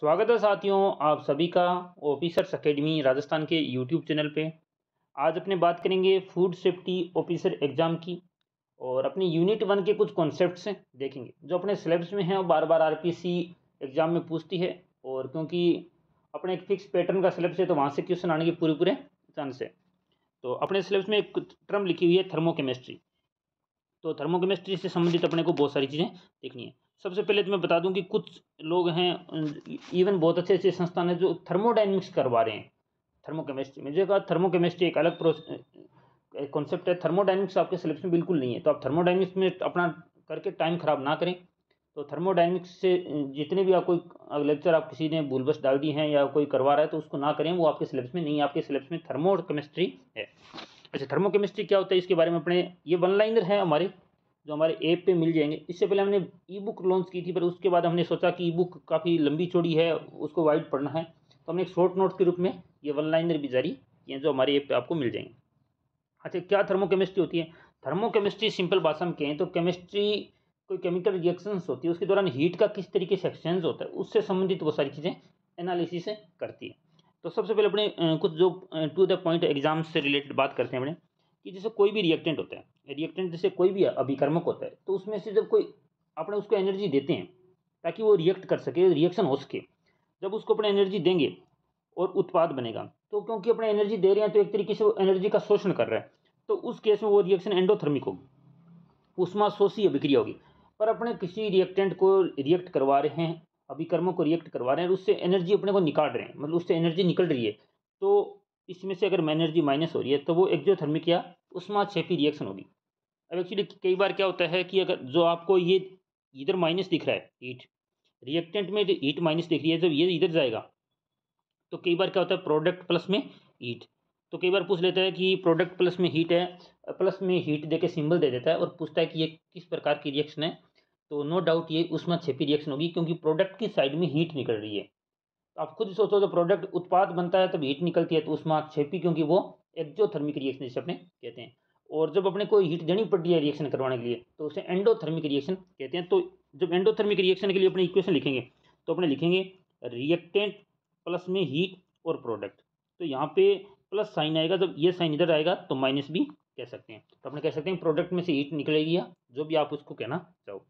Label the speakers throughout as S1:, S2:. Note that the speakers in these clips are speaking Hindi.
S1: स्वागत है साथियों, आप सभी का ऑफिसर्स एकेडमी राजस्थान के यूट्यूब चैनल पे। आज अपने बात करेंगे फूड सेफ्टी ऑफिसर एग्ज़ाम की और अपनी यूनिट 1 के कुछ कॉन्सेप्ट्स हैं देखेंगे जो अपने सिलेबस में हैं और बार बार आरपीसी एग्ज़ाम में पूछती है। और क्योंकि अपने एक फिक्स पैटर्न का सिलेबस है तो वहाँ से क्वेश्चन आने के पूरे पूरे चांस है। तो अपने सिलेबस में एक टर्म लिखी हुई है थर्मोकेमिस्ट्री। तो थर्मोकेमिस्ट्री से संबंधित अपने को बहुत सारी चीज़ें देखनी है। सबसे पहले तो मैं बता दूं कि कुछ लोग हैं, इवन बहुत अच्छे अच्छे संस्थान हैं जो थर्मोडायनेमिक्स करवा रहे हैं थर्मोकेमिस्ट्री में। जो कहा थर्मोकेमिस्ट्री एक अलग कॉन्सेप्ट है, थर्मोडायनेमिक्स आपके सिलेबस में बिल्कुल नहीं है। तो आप थर्मोडायनेमिक्स में अपना करके टाइम खराब ना करें। तो थर्मोडायनेमिक्स से जितने भी आप कोई लेक्चर आप किसी ने भूलवश डाल दी हैं या कोई करवा रहा है तो उसको ना करें, वो आपके सिलेबस में नहीं है। आपके सिलेबस में थर्मोकेमिस्ट्री है। अच्छा, थर्मोकेमिस्ट्री क्या होता है इसके बारे में अपने ये वन लाइनर है हमारे जो हमारे ऐप पे मिल जाएंगे। इससे पहले हमने ई बुक लॉन्च की थी, पर उसके बाद हमने सोचा कि ई बुक काफ़ी लंबी चौड़ी है, उसको वाइड पढ़ना है, तो हमने एक शॉर्ट नोट के रूप में ये वन लाइनर भी जारी किए हैं जो हमारे ऐप पे आपको मिल जाएंगे। अच्छा, क्या थर्मोकेमिस्ट्री होती है? थर्मोकेमिस्ट्री सिंपल भाषा में कहें तो केमिस्ट्री कोई केमिकल रिएक्शंस होती है, उसके दौरान हीट का किस तरीके से एक्सचेंज होता है उससे संबंधित वो सारी चीज़ें एनालिसिस करती है। तो सबसे पहले अपने कुछ जो टू द पॉइंट एग्जाम से रिलेटेड बात करते हैं अपने कि जैसे कोई भी रिएक्टेंट होता है, रिएक्टेंट जैसे कोई भी अभिकर्मक होता है, तो उसमें से जब कोई अपने उसको एनर्जी देते हैं ताकि वो रिएक्ट कर सके, रिएक्शन हो सके। जब उसको अपने एनर्जी देंगे और उत्पाद बनेगा, तो क्योंकि अपने एनर्जी दे रहे हैं तो एक तरीके से वो एनर्जी का शोषण कर रहा है, तो उस केस में वो रिएक्शन एंडोथर्मिक होगी, ऊष्माशोषी अभिक्रिया होगी। पर अपने किसी रिएक्टेंट को रिएक्ट करवा रहे हैं, अभिकर्मक को रिएक्ट करवा रहे हैं, उससे एनर्जी अपने को निकाल रहे हैं, मतलब उससे एनर्जी निकल रही है। तो इसमें से अगर एनर्जी माइनस हो रही है तो वो एक्सोथर्मिक या ऊष्माक्षेपी रिएक्शन होगी। अब एक्चुअली कई बार क्या होता है कि अगर जो आपको ये इधर माइनस दिख रहा है हीट, रिएक्टेंट में हीट माइनस दिख रही है, जब ये इधर जाएगा तो कई बार क्या होता है प्रोडक्ट प्लस में हीट। तो कई बार पूछ लेता है कि प्रोडक्ट प्लस में हीट है, प्लस में हीट दे के सिंबल दे देता है और पूछता है कि ये किस प्रकार की रिएक्शन है। तो नो डाउट ये ऊष्माक्षेपी रिएक्शन होगी, क्योंकि प्रोडक्ट की साइड में हीट निकल रही है। तो आप खुद ही सोचो, जब प्रोडक्ट उत्पाद बनता है तब हीट निकलती है तो ऊष्माक्षेपी, क्योंकि वो एक्सोथर्मिक रिएक्शन जिसे अपने कहते हैं। और जब अपने को हीट देनी पड़ती है रिएक्शन करवाने के लिए तो उसे एंडोथर्मिक रिएक्शन कहते हैं। तो जब एंडोथर्मिक रिएक्शन के लिए अपने इक्वेशन लिखेंगे तो अपने लिखेंगे रिएक्टेंट प्लस में हीट और प्रोडक्ट। तो यहाँ पे प्लस साइन आएगा, जब ये साइन इधर आएगा तो माइनस भी कह सकते हैं। तो अपने कह सकते हैं प्रोडक्ट में से हीट निकलेगी या जो भी आप उसको कहना चाहो।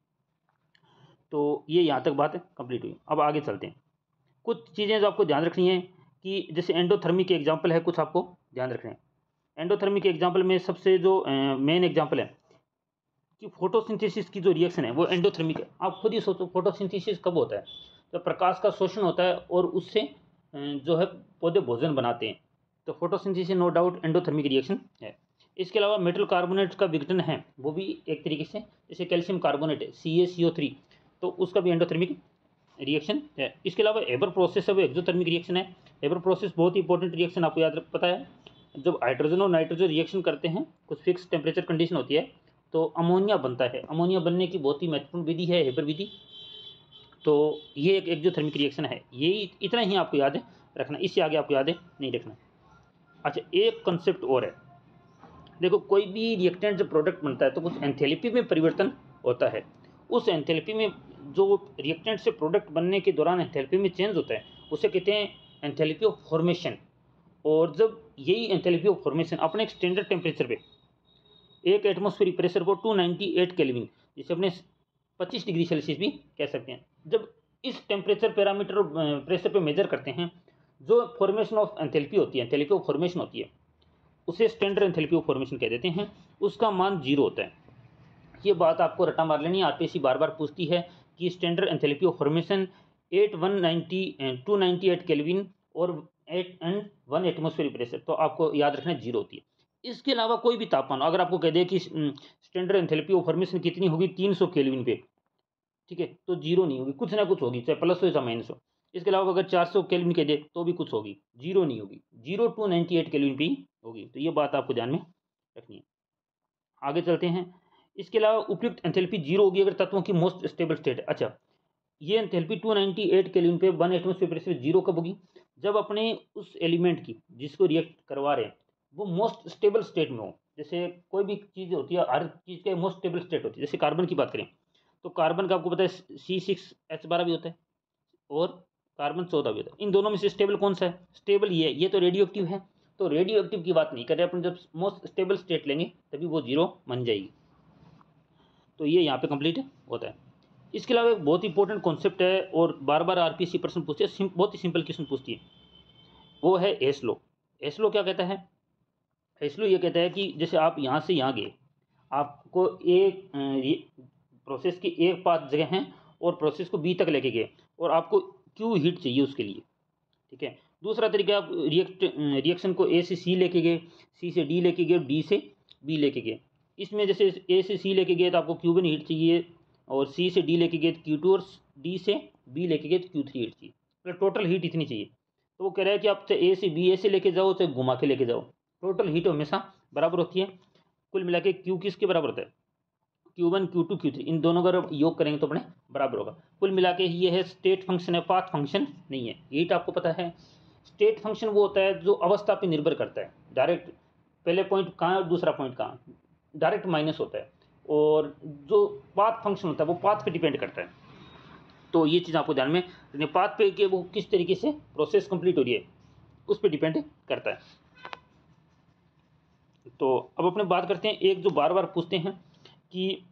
S1: तो ये यहाँ तक बात कंप्लीट हुई। अब आगे चलते हैं। कुछ चीज़ें जो आपको ध्यान रखनी है कि जैसे एंडोथर्मिक के एग्जाम्पल है, कुछ आपको ध्यान रखने हैं। एंडोथर्मिक के एग्जाम्पल में सबसे जो मेन एग्जाम्पल है कि फोटोसिंथेसिस की जो रिएक्शन है वो एंडोथर्मिक है। आप खुद ही सोचो फोटोसिंथेसिस कब होता है? जब प्रकाश का शोषण होता है और उससे जो है पौधे भोजन बनाते हैं। तो photosynthesis no doubt endothermic reaction है। इसके अलावा मेटल कार्बोनेट का विघटन है, वो भी एक तरीके से, जैसे कैल्शियम कार्बोनेट है CaCO3, तो उसका भी एंडोथर्मिक रिएक्शन है। इसके अलावा हेबर प्रोसेस है वो एक्सोथर्मिक रिएक्शन है। हेबर प्रोसेस बहुत ही इंपॉर्टेंट रिएक्शन, आपको याद पता है। जब हाइड्रोजन और नाइट्रोजन रिएक्शन करते हैं, कुछ फिक्स टेम्परेचर कंडीशन होती है तो अमोनिया बनता है। अमोनिया बनने की बहुत ही महत्वपूर्ण विधि है हेबर विधि। तो ये एक एक्सोथर्मिक रिएक्शन है। ये इतना ही आपको याद है रखना, इससे आगे आपको याद है नहीं रखना। अच्छा, एक कंसेप्ट और है। देखो, कोई भी रिएक्टेंट जब प्रोडक्ट बनता है तो कुछ एंथैल्पी में परिवर्तन होता है। उस एंथैल्पी में जो रिएक्टेंट से प्रोडक्ट बनने के दौरान एंथैल्पी में चेंज होता है उसे कहते हैं एंथैल्पी ऑफ फॉर्मेशन। और जब यही एंथैल्पी ऑफ फॉर्मेशन अपने एक स्टैंडर्ड टेम्परेचर पे, एक एटमॉस्फेरिक प्रेशर को 298 केल्विन, जिसे अपने 25 डिग्री सेल्सियस भी कह सकते हैं, जब इस टेम्परेचर पैरामीटर और प्रेशर पे मेजर करते हैं, जो फॉर्मेशन ऑफ एंथैल्पी होती है, एंथैल्पी ऑफ फॉर्मेशन होती है, उसे स्टैंडर्ड एंथैल्पी ऑफ फॉर्मेशन कह देते हैं। उसका मान 0 होता है। ये बात आपको रटा मार लेनी है, आरपीएससी बार बार पूछती है कि standard enthalpy of formation 298 kelvin और 8 एंड 1 एटमॉस्फेरिक प्रेशर, तो आपको याद रखना 0 होती है। इसके अलावा कोई भी तापमान अगर आपको कह दे कि स्टैंडर्ड एंथैल्पी ऑफ फॉर्मेशन कितनी होगी 300 केल्विन पे, ठीक है, तो 0 नहीं होगी, कुछ ना कुछ होगी, चाहे प्लस हो या माइनस हो। इसके अलावा अगर 400 केल्विन कह दे तो भी कुछ होगी, 0 नहीं होगी, 0 298 केल्विन पे ही होगी। तो ये बात आपको ध्यान में रखनी है। आगे चलते हैं। इसके अलावा उपयुक्त एंथैल्पी 0 होगी अगर तत्वों की मोस्ट स्टेबल स्टेट है। अच्छा, ये एंथैल्पी 298 केल्विन पे 1 एटमॉस्फेयर प्रेशर 0 कब होगी? जब अपने उस एलिमेंट की जिसको रिएक्ट करवा रहे हैं वो मोस्ट स्टेबल स्टेट में हो। जैसे कोई भी चीज़ होती है, हर चीज़ का मोस्ट स्टेबल स्टेट होती है। जैसे कार्बन की बात करें तो कार्बन का आपको पता है C6H12 भी होता है, और कार्बन 14 भी होता है। इन दोनों में से स्टेबल कौन सा है? स्टेबल ये तो रेडियो एक्टिव है, तो रेडियो एक्टिव की बात नहीं कर रहे अपन, जब मोस्ट स्टेबल स्टेट लेंगे तभी वो 0 बन जाएगी। तो ये यहाँ पे कंप्लीट होता है। इसके अलावा एक बहुत इंपॉर्टेंट कॉन्सेप्ट है और बार बार आरपीएससी प्रश्न पूछती है, बहुत ही सिंपल क्वेश्चन पूछती है, वो है हेस लॉ। हेस लॉ क्या कहता है? हेस लॉ ये कहता है कि जैसे आप यहाँ से यहाँ गए, आपको एक प्रोसेस की एक पाथ जगह है और प्रोसेस को बी तक लेके गए और आपको क्यू हीट चाहिए उसके लिए, ठीक है। दूसरा तरीका, आप रिएक्शन को ए से सी लेके गए, सी से डी लेके गए, डी से बी लेके गए। इसमें जैसे ए से सी लेके गए तो आपको क्यू वन हीट चाहिए, और सी से डी लेके गए तो क्यू टू, और डी से बी लेके गए तो क्यू थ्री हीट चाहिए, मतलब टोटल हीट इतनी चाहिए। तो वो कह रहा है कि आप चाहे ए से बी ए से लेके जाओ, चाहे घुमा के लेके जाओ, टोटल हीट हमेशा बराबर होती है। कुल मिला के क्यू किसके बराबर होता है? Q1 Q2 Q3, इन दोनों का अगर योग करेंगे तो अपने बराबर होगा। कुल मिला के ये है स्टेट फंक्शन है, पाथ फंक्शन नहीं है। हीट आपको पता है, स्टेट फंक्शन वो होता है जो अवस्था पे निर्भर करता है, डायरेक्ट पहले पॉइंट कहाँ है और दूसरा पॉइंट कहाँ, डायरेक्ट माइनस होता है। और जो पाथ फंक्शन होता है वो पाथ पे डिपेंड करता है। तो ये चीज़ आपको ध्यान में रखनी, पाथ पे कि वो किस तरीके से प्रोसेस कंप्लीट हो रही है उस पर डिपेंड करता है। तो अब अपने बात करते हैं, एक जो बार बार पूछते हैं कि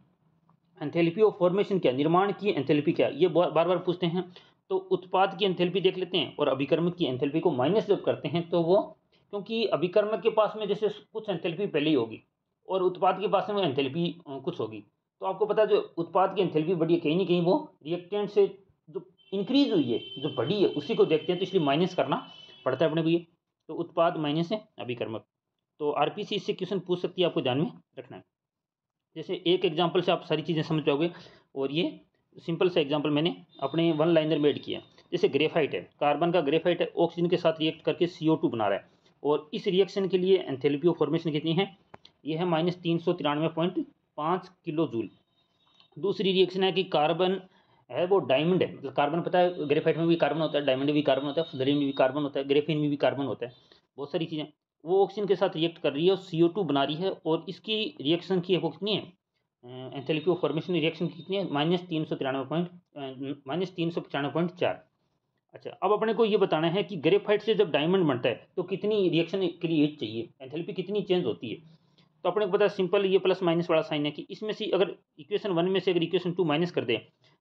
S1: एंथैल्पी ऑफ फॉर्मेशन क्या, निर्माण की एंथैल्पी क्या, ये बार बार पूछते हैं। तो उत्पाद की एंथैल्पी देख लेते हैं, और अभिकर्मक की एंथैल्पी को माइनस जब करते हैं तो वो, क्योंकि अभिकर्मक के पास में जैसे कुछ एंथैल्पी पहले ही होगी और उत्पाद के पास में एंथैल्पी कुछ होगी, तो आपको पता है जो उत्पाद की एंथैल्पी बढ़ी है, कहीं ना कहीं वो रिएक्टेंट से जो इंक्रीज हुई है, जो बढ़ी है, उसी को देखते हैं, तो इसलिए माइनस करना पड़ता है अपने को ये। तो उत्पाद माइनस है अभिकर्मक। तो आरपीसी इससे क्वेश्चन पूछ सकती है, आपको ध्यान में रखना है। जैसे एक एग्जांपल से आप सारी चीज़ें समझ पाओगे, और ये सिंपल सा एग्जांपल मैंने अपने वन लाइनर में ऐड किया। जैसे ग्रेफाइट है, कार्बन का ग्रेफाइट है, ऑक्सीजन के साथ रिएक्ट करके CO2 बना रहा है, और इस रिएक्शन के लिए एंथैल्पी ऑफ फॉर्मेशन कितनी है? ये है -393.5 किलो जूल। दूसरी रिएक्शन है कि कार्बन है वो डायमंड है, मतलब कार्बन पता है ग्रेफाइट में भी कार्बन होता है, डायमंड में भी कार्बन होता है, फुलरिन में भी कार्बन होता है, ग्रेफिन में भी कार्बन होता है, बहुत सारी चीज़ें। वो ऑक्सीजन के साथ रिएक्ट कर रही है और CO2 बना रही है, और इसकी रिएक्शन की वो कितनी है, एंथैल्पी ऑफ फॉर्मेशन रिएक्शन की कितनी है? -395.4। अच्छा, अब अपने को ये बताना है कि ग्रेफाइट से जब डायमंड बनता है तो कितनी रिएक्शन के लिए हीट चाहिए, एंथैल्पी कितनी चेंज होती है। तो अपने को पता है सिंपल, ये प्लस माइनस वाला साइन है कि इसमें से अगर इक्वेशन 1 में से अगर इक्वेशन 2 माइनस कर दें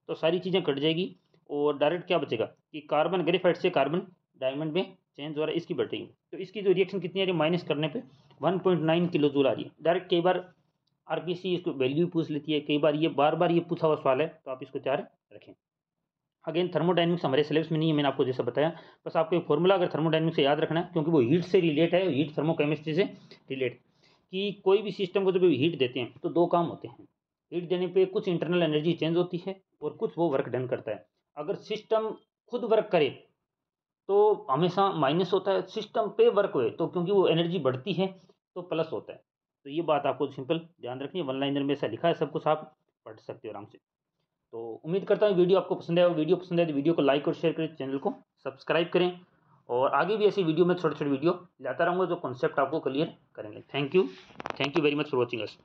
S1: तो सारी चीज़ें कट जाएगी, और डायरेक्ट क्या बचेगा कि कार्बन ग्रेफाइट से कार्बन डायमंड में चेंज हो रहा है, इसकी बढ़ेगी। तो इसकी जो रिएक्शन कितनी आ रही है माइनस करने पे 1.9 किलो जूल आ रही है। डायरेक्ट कई बार आरपीसी इसको वैल्यू पूछ लेती है, कई बार ये बार बार ये पूछा हुआ सवाल है, तो आप इसको तैयार रखें। अगेन थर्मोडाइनमिक्स हमारे सिलेबस में नहीं है, मैंने आपको जैसा बताया, बस आपको एक फॉर्मूला अगर थर्मोडाइनमिक्स से याद रखना है, क्योंकि वो हीट से रिलेट है, हीट थर्मोकेमिस्ट्री से रिलेट, कि कोई भी सिस्टम को जब हीट देते हैं तो दो काम होते हैं। हीट देने पे कुछ इंटरनल एनर्जी चेंज होती है और कुछ वो वर्क डन करता है। अगर सिस्टम खुद वर्क करे तो हमेशा माइनस होता है, सिस्टम पे वर्क हुए तो क्योंकि वो एनर्जी बढ़ती है तो प्लस होता है। तो ये बात आपको सिंपल ध्यान रखनी है, वन लाइनर में ऐसा लिखा है, सब कुछ आप पढ़ सकते हो आराम से। तो उम्मीद करता हूँ वीडियो आपको पसंद आया, वीडियो पसंद आए तो वीडियो को लाइक और शेयर करें, चैनल को सब्सक्राइब करें, और आगे भी ऐसी वीडियो में छोटे छोटे वीडियो लाता रहूँगा जो कॉन्सेप्ट आपको क्लियर करेंगे। Thank you very much for watching us.